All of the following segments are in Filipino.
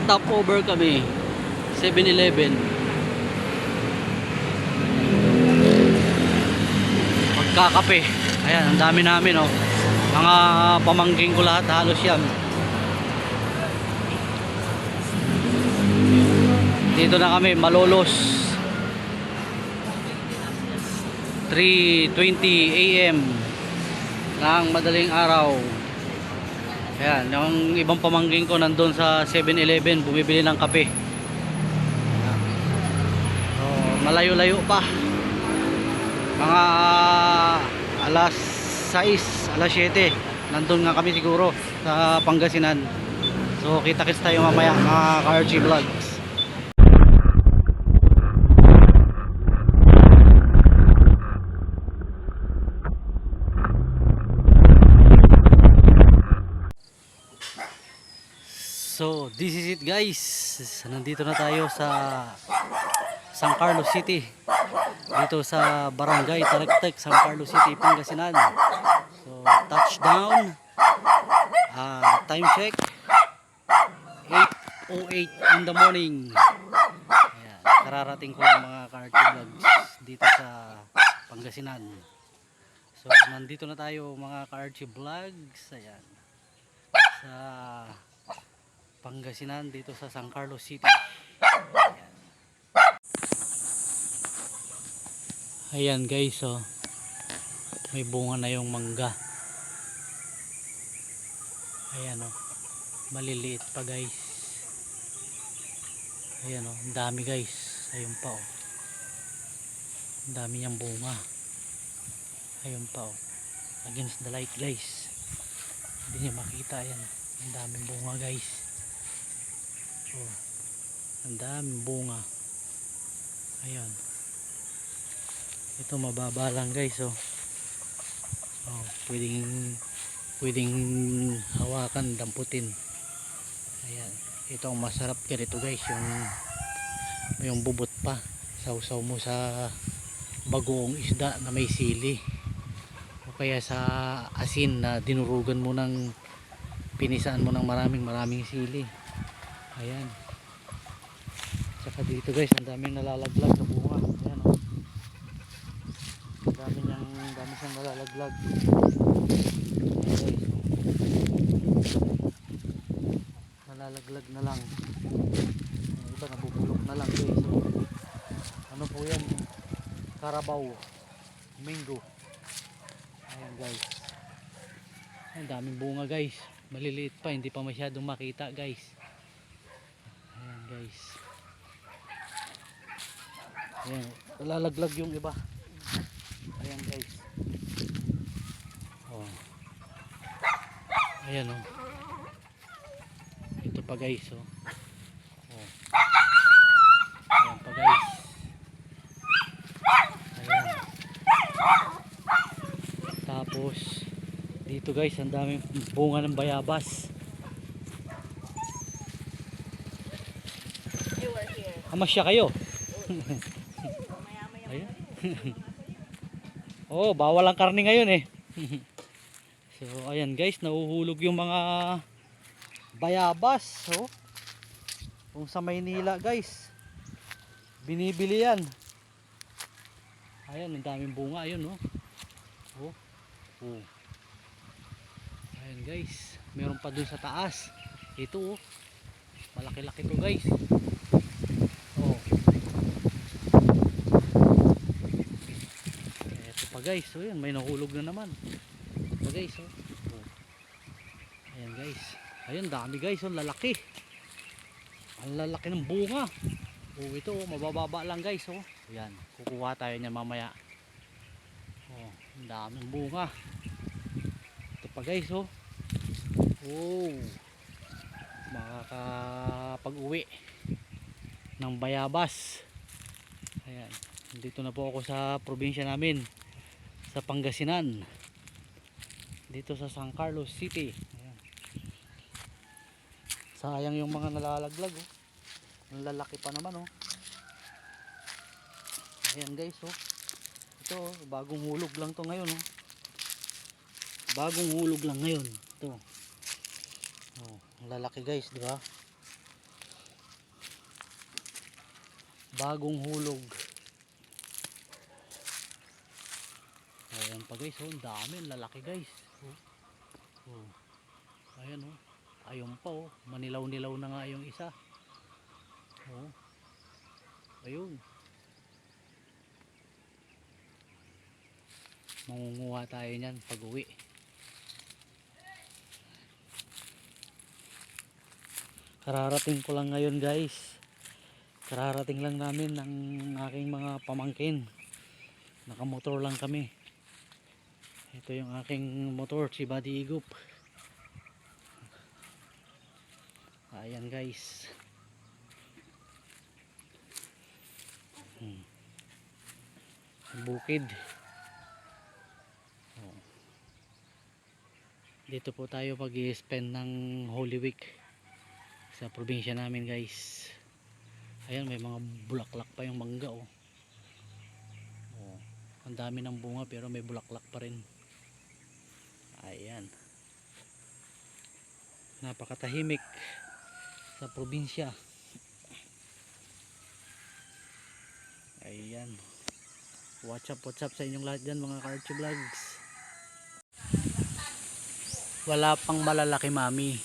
Stopover kami 7-Eleven. Magkakape. Ayan, ang dami namin oh. Mga pamangking ko lahat, halos yan. Dito na kami, Malolos. 3:20 AM ng madaling araw. Ayan, yung ibang pamangking ko nandun sa 7-Eleven bumibili ng kape. So, malayo-layo pa. Mga alas 6, alas 7 nandun nga kami siguro sa Pangasinan. So kita-kits tayo mamaya mga ka-RG Vlogs. So this is it guys. Nandito na tayo sa San Carlos City, dito sa Barangay Tarektek, San Carlos City, Pangasinan. So touchdown, time check 8:08 in the morning. Ayan, kararating ko lang mga ka-RG Vlogs dito sa Pangasinan. So nandito na tayo mga ka-RG Vlogs. Ayan, sa Pangasinan, dito sa San Carlos City. Ayan guys, oh, may bunga na yung mangga. Ayan oh, maliliit pa guys. Ayan oh, ang dami guys. Ayun pa oh, ang dami niyang bunga. Ayun pa oh, against the light guys, hindi niyo makita. Ayan, ang daming bunga guys. Oh, ang daming bunga. Ayan, ito mababa lang guys oh. Oh, pwedeng hawakan, damputin. Ayan, ito ang masarap ganito guys, yung bubot pa, sausaw mo sa bagoong isda na may sili, o kaya sa asin na dinurugan mo ng, pinisaan mo ng maraming sili. Ayan, saka dito guys, ang daming nalalaglag na bunga. Ayan oh, dami siyang nalalaglag. Ayan, nalalaglag na lang. Yung iba nabubulok na lang guys. So, ano po yan, Carabao mango. Ayan guys, ang daming bunga guys, maliliit pa, hindi pa masyadong makita guys. Ayan guys, ayan, nalalaglag yung iba. Ayan guys, oh, ayan oh, ito pa guys oh. Oh, ayan pa guys. Ayan, tapos dito guys, ang daming bunga ng bayabas. Amasya kayo. Ayan. Oh, bawal ang karne ngayon eh. So ayan guys, nahuhulog yung mga bayabas. So, kung sa Maynila guys, binibili yan. Ayan, ang daming bunga. Ayun oh. Oh. Oh. Ayan guys, meron pa dun sa taas. Ito oh, malaki-laki to guys. Oh, ito pa guys. So yan, may nahulog na naman. Ito guys oh. Oh. Ayan guys, ayun, dami guys oh, lalaki. Ang lalaki ng bunga. Oh, ito oh, mabababa lang guys oh. Ayan, kukuha tayo niyan mamaya. Oh, ang daming bunga. Ito pa guys oh. Oh, makakapag-uwi ng bayabas. Ayan, dito na po ako sa probinsya namin, sa Pangasinan, dito sa San Carlos City. Ayan, sayang yung mga nalalaglag oh, ang lalaki pa naman oh. Ayan guys oh, ito oh, bagong hulog lang to ngayon oh, bagong hulog lang ngayon ito oh, ang lalaki guys, di ba? Bagong hulog. Ayan pa guys, oh, ang dami, ang lalaki guys. Oh. Oh. Ayan oh. Ayun pa oh, manilaw-nilaw na nga yung isa. Oh. Ayun. Mangunguha tayo niyan pag uwi. Kararating ko lang ngayon guys. Kararating lang namin ng aking mga pamangkin. Nakamotor lang kami. Ito yung aking motor, si Buddy Igup. Ayan guys. Bukid. Oh. Dito po tayo pag-i-spend ng Holy Week sa probinsya namin guys. Ayan, may mga bulaklak pa yung mangga oh. Oh. Ang dami ng bunga pero may bulaklak pa rin. Ayan. Napakatahimik sa probinsya. Ayan. What's up sa inyong lahat dyan mga Ka-Archie Vlogs. Wala pang malalaki mami.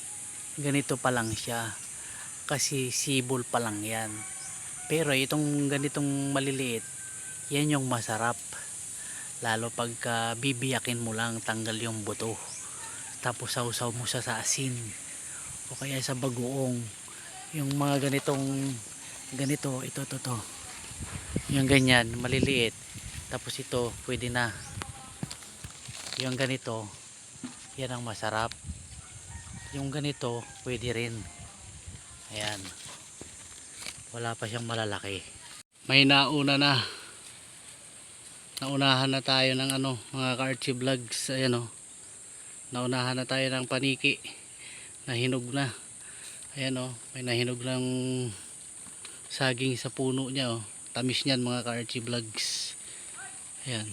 Ganito pa lang siya. Kasi sibol pa lang yan. Pero itong ganitong maliliit, yan yung masarap. Lalo pagka bibiyakin mo lang, tanggal yung buto. Tapos sausaw mo sa asin. O kaya sa bagoong. Yung mga ganito, ito. Yung ganyan, maliliit. Tapos ito, pwede na. Yung ganito, yan ang masarap. Yung ganito, pwede rin. Ayan. Wala pa siyang malalaki. May nauna na. Naunahan na tayo ng mga Ka-Archie Vlogs. Ayan o. Naunahan na tayo ng paniki. Nahinog na. Ayan o. May nahinog ng saging sa puno niya o. Tamis niyan mga Ka-Archie Vlogs. Ayan.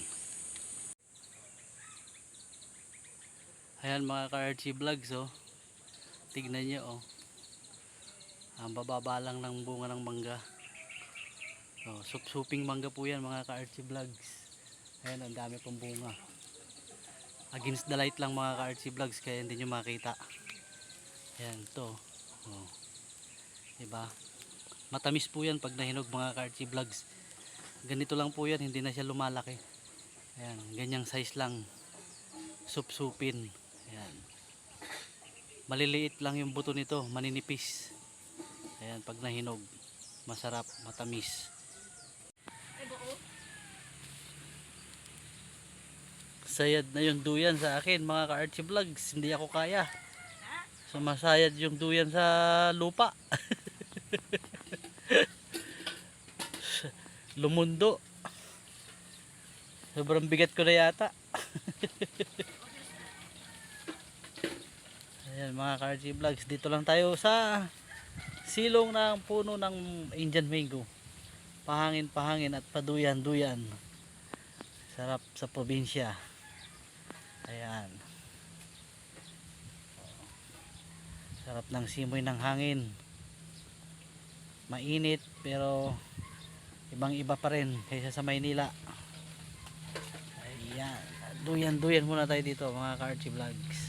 Ayan mga Ka-Archie Vlogs oh. Tignan niyo oh. Ang bababa lang ng bunga ng mangga. Oh, suping mangga po yan mga Ka-Archie Vlogs. Ayan, ang dami pong bunga. Against the light lang mga Ka-Archie Vlogs kaya hindi nyo makita. Ayan, to. Oh. Diba? Matamis po yan pag nahinog mga Ka-Archie Vlogs. Ganito lang po yan, hindi na siya lumalaki. Ayan, ganyang size lang. Supin. Ayan. Maliliit lang yung buto nito, maninipis. Ayan, pag nahinog, masarap, matamis. Sayad na yung duyan sa akin mga Ka-Archie Vlogs, hindi ako kaya. Sumasayad yung duyan sa lupa. Lumundo. Sobrang bigat ko na yata. Ayan mga Ka-Archie Vlogs, dito lang tayo sa silong ng puno ng Indian Mango. Pahangin at paduyan-duyan. Sarap sa probinsya. Ayan. Sarap ng simoy ng hangin. Mainit pero ibang iba pa rin kaysa sa Maynila. Ayan. Duyan-duyan muna tayo dito mga Ka-Archie Vlogs.